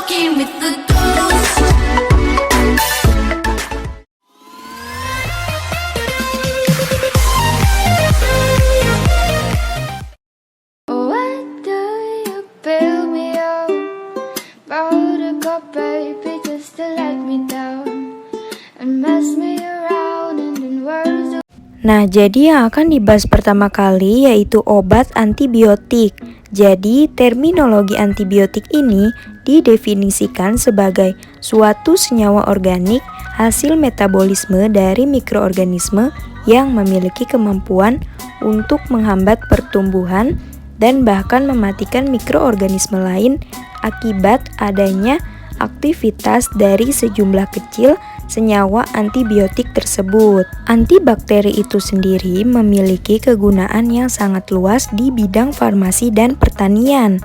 walking with the ghost. Why do you build me up? Buttercup baby just to let me down and mess me around and then words. Nah, jadi yang akan dibahas pertama kali yaitu obat antibiotik. Jadi, terminologi antibiotik ini didefinisikan sebagai suatu senyawa organik hasil metabolisme dari mikroorganisme yang memiliki kemampuan untuk menghambat pertumbuhan dan bahkan mematikan mikroorganisme lain akibat adanya aktivitas dari sejumlah kecil senyawa antibiotik tersebut. Antibakteri itu sendiri memiliki kegunaan yang sangat luas di bidang farmasi dan pertanian.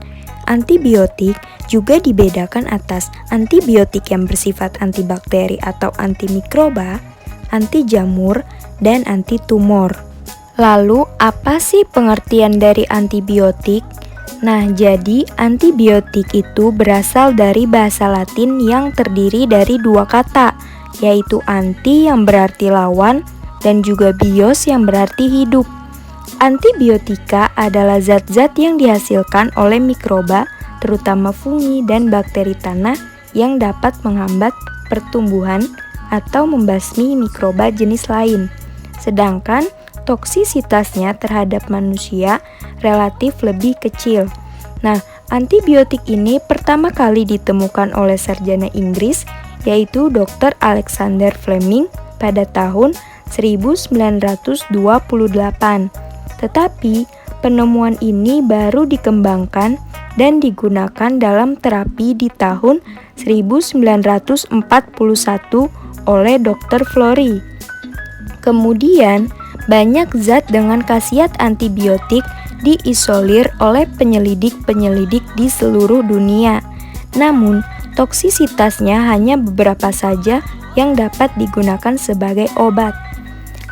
Antibiotik juga dibedakan atas antibiotik yang bersifat antibakteri atau antimikroba, anti jamur, dan anti tumor. Lalu, apa sih pengertian dari antibiotik? Nah, jadi antibiotik itu berasal dari bahasa Latin yang terdiri dari dua kata, yaitu anti yang berarti lawan dan juga bios yang berarti hidup. Antibiotika adalah zat-zat yang dihasilkan oleh mikroba, terutama fungi dan bakteri tanah yang dapat menghambat pertumbuhan atau membasmi mikroba jenis lain. Sedangkan toksisitasnya terhadap manusia relatif lebih kecil. Nah, antibiotik ini pertama kali ditemukan oleh sarjana Inggris yaitu Dr. Alexander Fleming pada tahun 1928. Tetapi penemuan ini baru dikembangkan dan digunakan dalam terapi di tahun 1941 oleh Dr. Florey. Kemudian, banyak zat dengan khasiat antibiotik diisolir oleh penyelidik-penyelidik di seluruh dunia. Namun, toksisitasnya hanya beberapa saja yang dapat digunakan sebagai obat.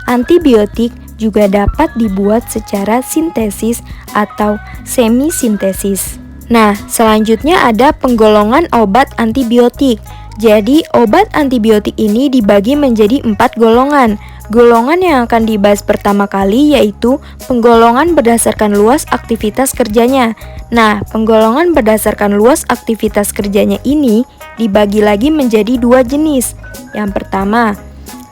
Antibiotik juga dapat dibuat secara sintesis atau semi-sintesis. Nah, selanjutnya ada penggolongan obat antibiotik. Jadi, obat antibiotik ini dibagi menjadi 4 golongan. Golongan yang akan dibahas pertama kali yaitu penggolongan berdasarkan luas aktivitas kerjanya. Nah, penggolongan berdasarkan luas aktivitas kerjanya ini dibagi lagi menjadi 2 jenis. Yang pertama,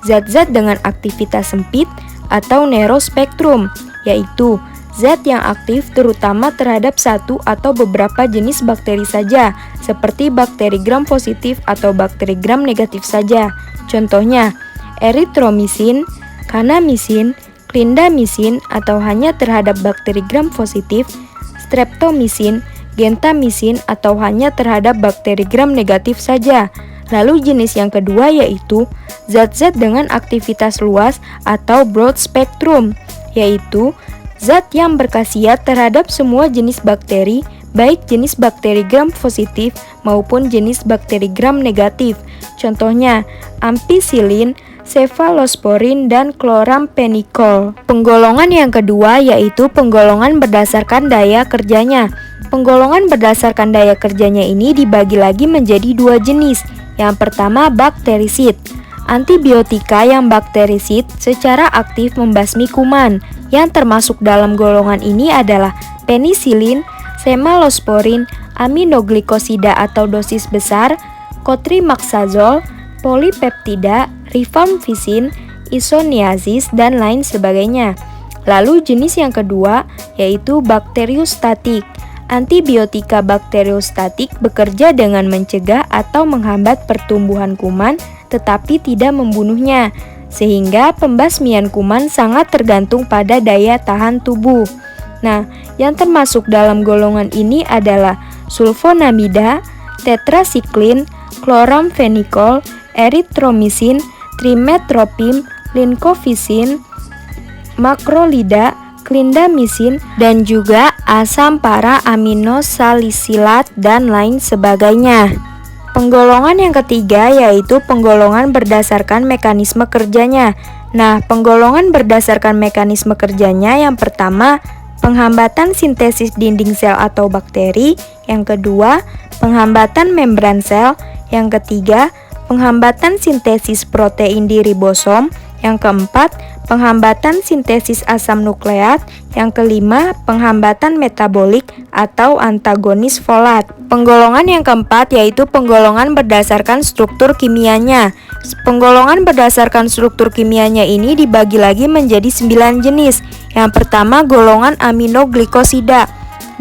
zat-zat dengan aktivitas sempit atau narrow spectrum, yaitu zat yang aktif terutama terhadap satu atau beberapa jenis bakteri saja, seperti bakteri gram positif atau bakteri gram negatif saja. Contohnya, eritromisin, kanamisin, clindamycin atau hanya terhadap bakteri gram positif, streptomisin, gentamicin atau hanya terhadap bakteri gram negatif saja. Lalu jenis yang kedua yaitu zat-zat dengan aktivitas luas atau broad spectrum, yaitu zat yang berkhasiat terhadap semua jenis bakteri, baik jenis bakteri gram positif maupun jenis bakteri gram negatif. Contohnya, ampicillin, cefalosporin, dan chloramphenicol. Penggolongan yang kedua yaitu penggolongan berdasarkan daya kerjanya. Penggolongan berdasarkan daya kerjanya ini dibagi lagi menjadi 2 jenis. Yang pertama, bakterisid. Antibiotika yang bakterisid secara aktif membasmi kuman. Yang termasuk dalam golongan ini adalah penisilin, semalosporin, aminoglikosida atau dosis besar, cotrimoxazole, polipeptida, rifampicin, isoniazid, dan lain sebagainya. Lalu jenis yang kedua yaitu bakteriostatik. Antibiotika bakteriostatik bekerja dengan mencegah atau menghambat pertumbuhan kuman tetapi tidak membunuhnya, sehingga pembasmian kuman sangat tergantung pada daya tahan tubuh. Nah, yang termasuk dalam golongan ini adalah sulfonamida, tetrasiklin, chloramphenicol, eritromisin, trimetoprim, lincofizin, makrolida, clindamycin, dan juga asam para-aminosalisilat dan lain sebagainya. Penggolongan yang ketiga yaitu penggolongan berdasarkan mekanisme kerjanya. Nah, penggolongan berdasarkan mekanisme kerjanya yang pertama, penghambatan sintesis dinding sel atau bakteri. Yang kedua, penghambatan membran sel. Yang ketiga, penghambatan sintesis protein di ribosom. Yang keempat, penghambatan sintesis asam nukleat. Yang kelima, penghambatan metabolik atau antagonis folat. Penggolongan yang keempat yaitu penggolongan berdasarkan struktur kimianya. Penggolongan berdasarkan struktur kimianya ini dibagi lagi menjadi 9 jenis. Yang pertama, golongan aminoglikosida.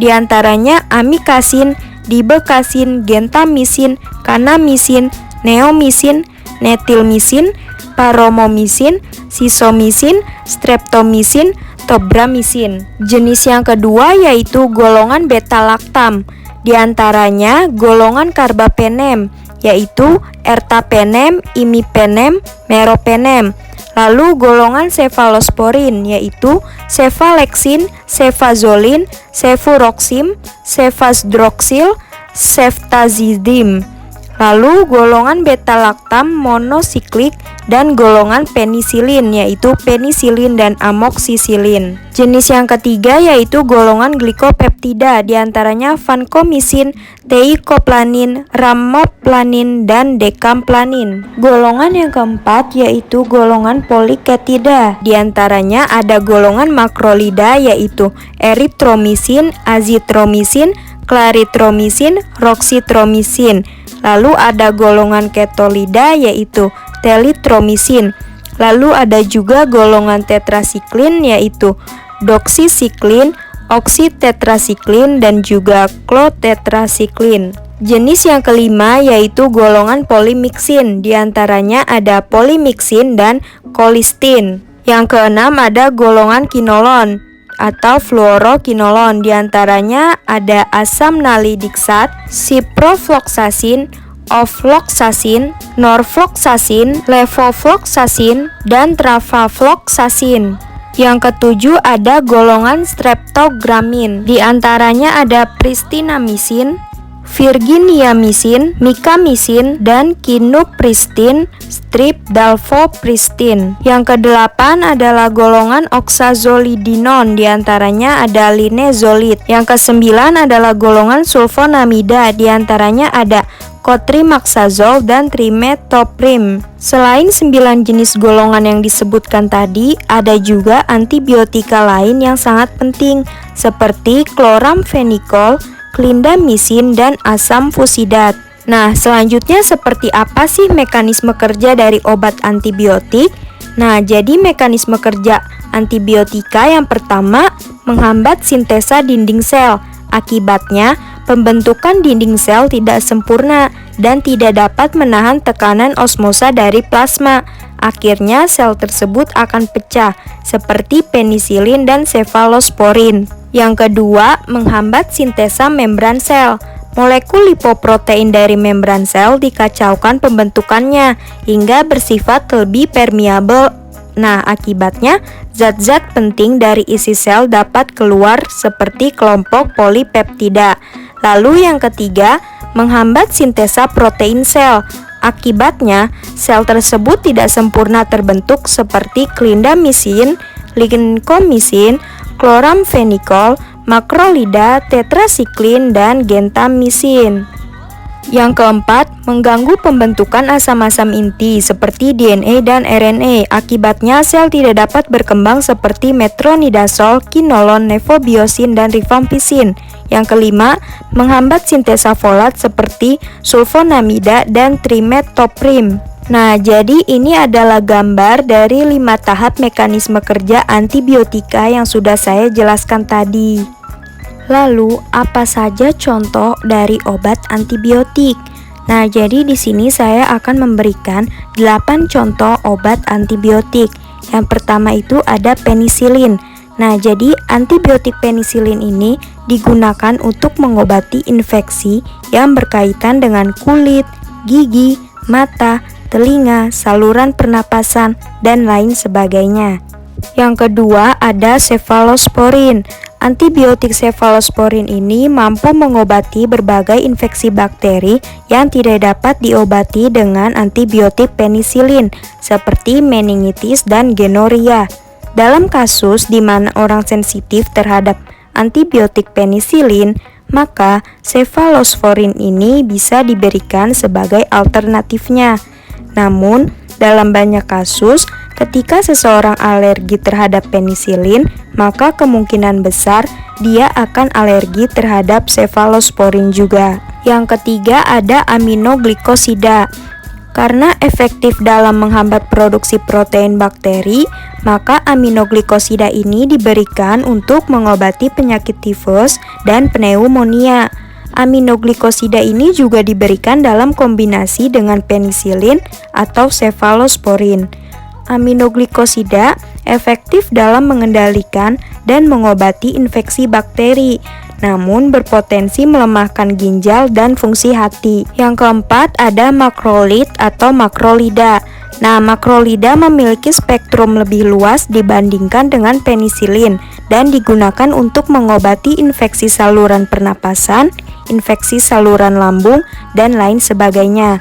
Di antaranya amikasin, dibekasin, gentamisin, kanamisin, neomisin, netilmisin, paromomisin, sisomisin, streptomisin, tobramisin. Jenis yang kedua yaitu golongan beta-laktam. Di antaranya golongan karbapenem, yaitu ertapenem, imipenem, meropenem. Lalu golongan cefalosporin, yaitu cefalexin, cefazolin, cefuroxim, cefazroxil, ceftazidime. Lalu golongan beta-laktam monosiklik dan golongan penisilin, yaitu penisilin dan amoksisilin. Jenis yang ketiga yaitu golongan glikopeptida, diantaranya vankomisin, teikoplanin, ramoplanin, dan dekamplanin. Golongan yang keempat yaitu golongan poliketida, diantaranya ada golongan makrolida yaitu eritromisin, azitromisin, klaritromisin, roksitromisin. Lalu ada golongan ketolida yaitu telitromisin. Lalu ada juga golongan tetrasiklin yaitu doksisiklin, oksitetrasiklin, dan juga klotetrasiklin. Jenis yang kelima yaitu golongan polimiksin. Di antaranya ada polimiksin dan kolistin. Yang keenam ada golongan kinolon atau fluorokinolon. Di antaranya ada asam nalidiksat, ciprofloxacin, ofloxacin, norfloxacin, levofloxacin, dan travafloxacin. Yang ketujuh ada golongan streptogramin. Di antaranya ada pristinamisin, virginiamisin, mikamisin, dan kinupristin, stripdalfopristin. Yang kedelapan adalah golongan oxazolidinon, diantaranya ada linezolid. Yang kesembilan adalah golongan sulfonamida, diantaranya ada cotrimoxazole dan trimetoprim. Selain 9 jenis golongan yang disebutkan tadi, ada juga antibiotika lain yang sangat penting, seperti chloramphenicol, clindamycin, dan asam fusidat. Nah, selanjutnya seperti apa sih mekanisme kerja dari obat antibiotik? Nah, jadi mekanisme kerja antibiotika yang pertama menghambat sintesa dinding sel. Akibatnya, pembentukan dinding sel tidak sempurna dan tidak dapat menahan tekanan osmosa dari plasma. Akhirnya, sel tersebut akan pecah, seperti penisilin dan cefalosporin. Yang kedua, menghambat sintesa membran sel. Molekul lipoprotein dari membran sel dikacaukan pembentukannya hingga bersifat lebih permeabel. Nah, akibatnya zat-zat penting dari isi sel dapat keluar seperti kelompok polipeptida. Lalu yang ketiga, menghambat sintesa protein sel. Akibatnya, sel tersebut tidak sempurna terbentuk seperti clindamycin, linkomisin, chloramphenicol, makrolida, tetrasiklin, dan gentamisin. Yang keempat, mengganggu pembentukan asam-asam inti seperti DNA dan RNA. Akibatnya, sel tidak dapat berkembang seperti metronidazol, kinolon, nefobiosin, dan rifampisin. Yang kelima, menghambat sintesa folat seperti sulfonamida dan trimetoprim. Nah, jadi ini adalah gambar dari 5 tahap mekanisme kerja antibiotika yang sudah saya jelaskan tadi. Lalu, apa saja contoh dari obat antibiotik? Nah, jadi di sini saya akan memberikan 8 contoh obat antibiotik. Yang pertama itu ada penisilin. Nah, jadi antibiotik penisilin ini digunakan untuk mengobati infeksi yang berkaitan dengan kulit, gigi, mata, telinga, saluran pernapasan, dan lain sebagainya. Yang kedua ada cefalosporin. Antibiotik cefalosporin ini mampu mengobati berbagai infeksi bakteri yang tidak dapat diobati dengan antibiotik penisilin, seperti meningitis dan gonorea. Dalam kasus di mana orang sensitif terhadap antibiotik penisilin, maka cefalosporin ini bisa diberikan sebagai alternatifnya. Namun, dalam banyak kasus, ketika seseorang alergi terhadap penisilin, maka kemungkinan besar dia akan alergi terhadap cefalosporin juga. Yang ketiga ada aminoglikosida. Karena efektif dalam menghambat produksi protein bakteri, maka aminoglikosida ini diberikan untuk mengobati penyakit tifus dan pneumonia. Aminoglikosida ini juga diberikan dalam kombinasi dengan penisilin atau cefalosporin. Aminoglikosida efektif dalam mengendalikan dan mengobati infeksi bakteri, namun berpotensi melemahkan ginjal dan fungsi hati. Yang keempat ada makrolid atau makrolida. Nah, makrolida memiliki spektrum lebih luas dibandingkan dengan penisilin dan digunakan untuk mengobati infeksi saluran pernapasan, infeksi saluran lambung, dan lain sebagainya.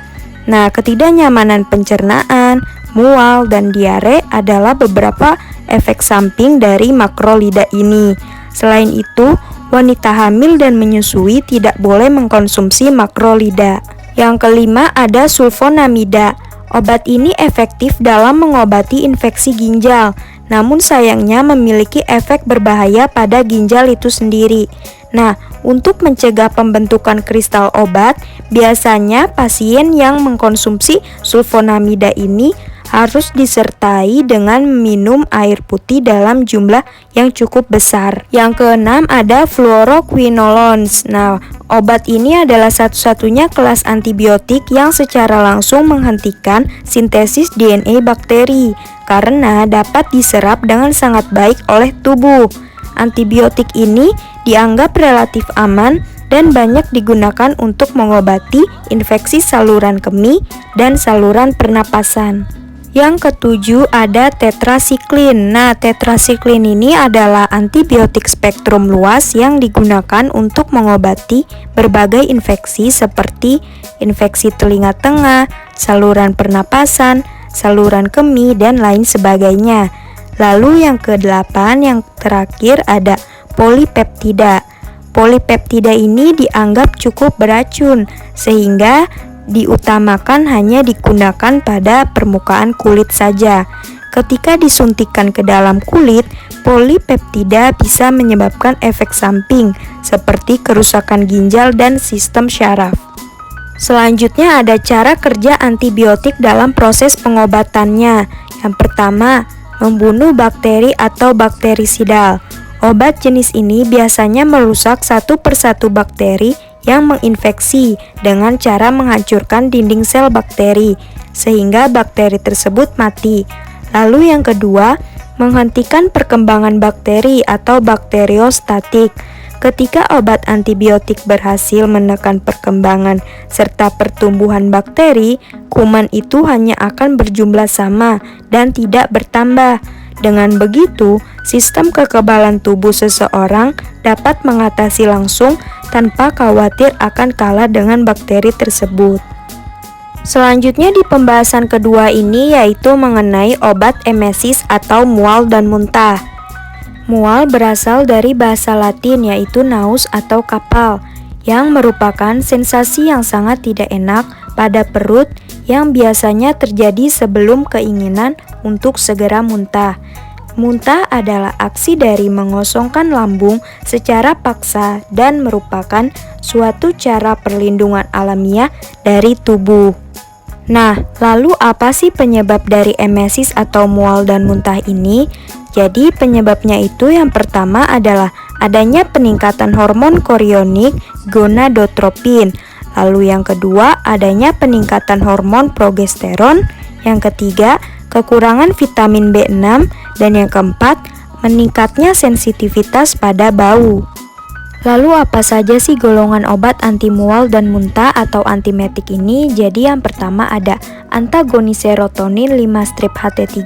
Nah, ketidaknyamanan pencernaan, mual, dan diare adalah beberapa efek samping dari makrolida ini. Selain itu, wanita hamil dan menyusui tidak boleh mengkonsumsi makrolida. Yang kelima ada sulfonamida. Obat ini efektif dalam mengobati infeksi ginjal, namun sayangnya memiliki efek berbahaya pada ginjal itu sendiri. Nah, untuk mencegah pembentukan kristal obat, biasanya pasien yang mengkonsumsi sulfonamida ini harus disertai dengan minum air putih dalam jumlah yang cukup besar. Yang keenam ada fluoroquinolones. Nah, obat ini adalah satu-satunya kelas antibiotik yang secara langsung menghentikan sintesis DNA bakteri karena dapat diserap dengan sangat baik oleh tubuh. Antibiotik ini dianggap relatif aman dan banyak digunakan untuk mengobati infeksi saluran kemih dan saluran pernapasan. Yang ketujuh ada tetrasiklin. Nah, tetrasiklin ini adalah antibiotik spektrum luas yang digunakan untuk mengobati berbagai infeksi seperti infeksi telinga tengah, saluran pernapasan, saluran kemih, dan lain sebagainya. Lalu yang kedelapan, yang terakhir ada polipeptida. Polipeptida ini dianggap cukup beracun sehingga diutamakan hanya digunakan pada permukaan kulit saja. Ketika disuntikkan ke dalam kulit, polipeptida bisa menyebabkan efek samping seperti kerusakan ginjal dan sistem syaraf. Selanjutnya ada cara kerja antibiotik dalam proses pengobatannya. Yang pertama, membunuh bakteri atau bakterisidal. Obat jenis ini biasanya merusak satu persatu bakteri yang menginfeksi dengan cara menghancurkan dinding sel bakteri, sehingga bakteri tersebut mati. Lalu yang kedua, menghentikan perkembangan bakteri atau bakteriostatik. Ketika obat antibiotik berhasil menekan perkembangan serta pertumbuhan bakteri, kuman itu hanya akan berjumlah sama dan tidak bertambah. Dengan begitu, sistem kekebalan tubuh seseorang dapat mengatasi langsung tanpa khawatir akan kalah dengan bakteri tersebut. Selanjutnya di pembahasan kedua ini yaitu mengenai obat emesis atau mual dan muntah. Mual berasal dari bahasa Latin yaitu naus atau kapal, yang merupakan sensasi yang sangat tidak enak pada perut yang biasanya terjadi sebelum keinginan untuk segera muntah. Muntah adalah aksi dari mengosongkan lambung secara paksa dan merupakan suatu cara perlindungan alamiah dari tubuh. Nah, lalu apa sih penyebab dari emesis atau mual dan muntah ini? Jadi penyebabnya itu yang pertama adalah adanya peningkatan hormon korionik gonadotropin. Lalu yang kedua adanya peningkatan hormon progesteron. Yang ketiga kekurangan vitamin B6. Dan yang keempat meningkatnya sensitivitas pada bau. Lalu apa saja sih golongan obat anti mual dan muntah atau antiemetik ini? Jadi yang pertama ada antagonis serotonin 5-HT3.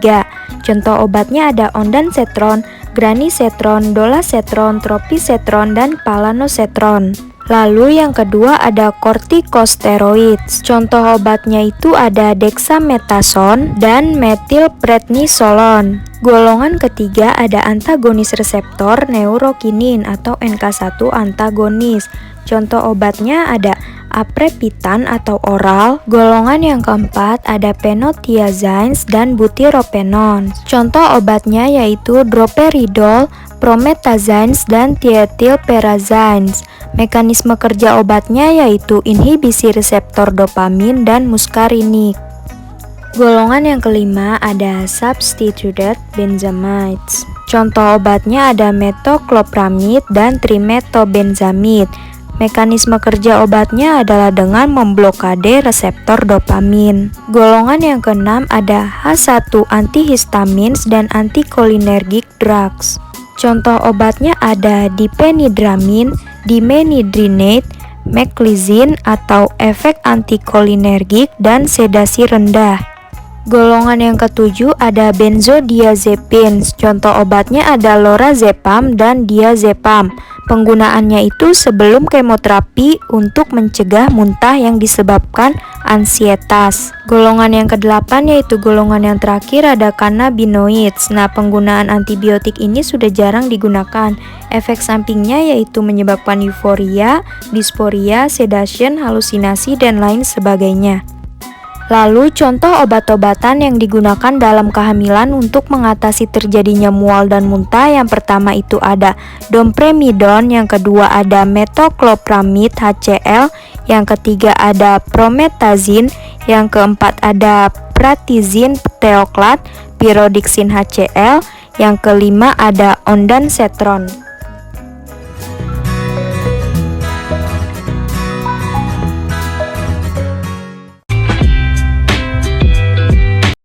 Contoh obatnya ada ondansetron, granisetron, dolasetron, tropisetron, dan palanosetron. Lalu yang kedua ada corticosteroids. Contoh obatnya itu ada dexamethasone dan methylprednisolone. Golongan ketiga ada antagonis reseptor neurokinin atau NK1 antagonis. Contoh obatnya ada aprepitan atau oral. Golongan yang keempat ada phenothiazines dan butyropenon. Contoh obatnya yaitu droperidol, promethazines, dan thietylperazines. Mekanisme kerja obatnya yaitu inhibisi reseptor dopamin dan muskarinik. Golongan yang kelima ada substituted benzamides. Contoh obatnya ada metoclopramide dan trimetobenzamide. Mekanisme kerja obatnya adalah dengan memblokade reseptor dopamin. Golongan yang keenam ada H1 antihistamines dan anticholinergic drugs. Contoh obatnya ada dipenidramin, dimenhydrinate, meclizine atau efek anticholinergic dan sedasi rendah. Golongan yang ketujuh ada benzodiazepines. Contoh obatnya ada lorazepam dan diazepam. Penggunaannya itu sebelum kemoterapi untuk mencegah muntah yang disebabkan ansietas. Golongan yang kedelapan yaitu golongan yang terakhir ada cannabinoids. Nah, penggunaan antibiotik ini sudah jarang digunakan. Efek sampingnya yaitu menyebabkan euforia, disphoria, sedation, halusinasi, dan lain sebagainya. Lalu contoh obat-obatan yang digunakan dalam kehamilan untuk mengatasi terjadinya mual dan muntah. Yang pertama itu ada domperidone, yang kedua ada metoclopramide HCl, yang ketiga ada promethazine, yang keempat ada pratizin theoclat, pyridoxine HCl, yang kelima ada ondansetron.